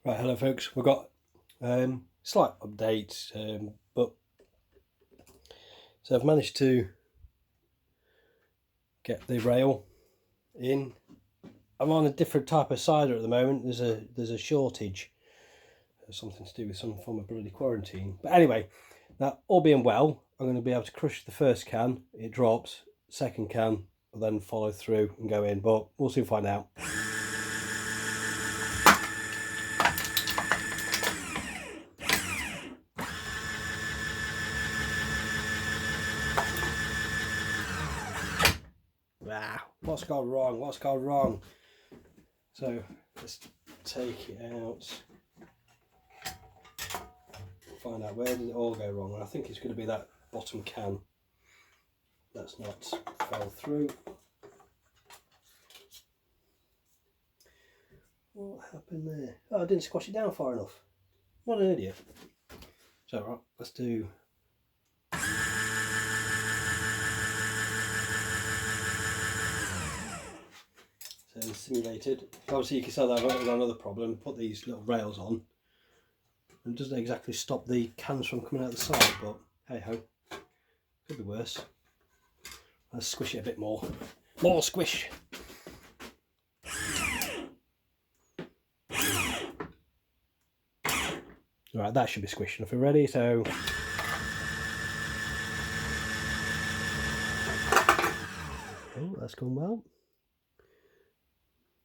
Right, hello folks. We've got slight update, but so I've managed to get the rail in. I'm on a different type of cider at the moment. There's a shortage. There's something to do with some form of bloody quarantine. But anyway, that all being well, I'm going to be able to crush the first can. It drops. Second can will then follow through and go in. But we'll soon find out. What's gone wrong? What's gone wrong? So let's take it out, find out where did it all go wrong. And I think it's going to be that bottom can that's not fell through. What happened there? Oh, I didn't squash it down far enough. What an idiot. So right, let's do so simulated. Obviously you can tell that I've got another problem. Put these little rails on and it doesn't exactly stop the cans from coming out the side, but hey ho, could be worse. Let's squish it a bit more. More squish. Right, that should be squished enough. We're ready, so oh, that's gone well.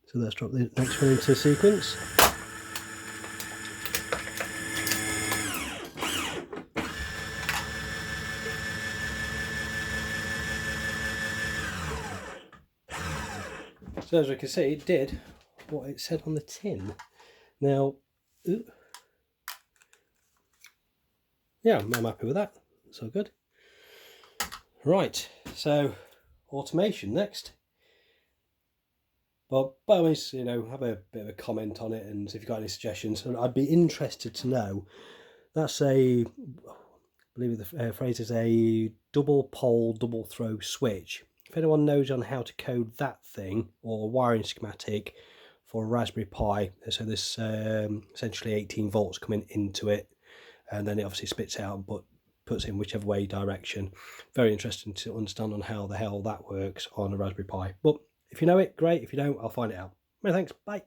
So let's drop the next one into sequence. So as we can see, it did what it said on the tin. Now, yeah, I'm happy with that. That's all good. Right, so automation next. But by all means, have a bit of a comment on it, and if you've got any suggestions, and I'd be interested to know. That's I believe the phrase is a double pole, double throw switch. If anyone knows on how to code that thing, or wiring schematic for a Raspberry Pi, so there's essentially 18 volts coming into it, and then it obviously spits out and puts in whichever way direction. Very interesting to understand on how the hell that works on a Raspberry Pi. But if you know it, great. If you don't, I'll find it out. Many thanks. Bye.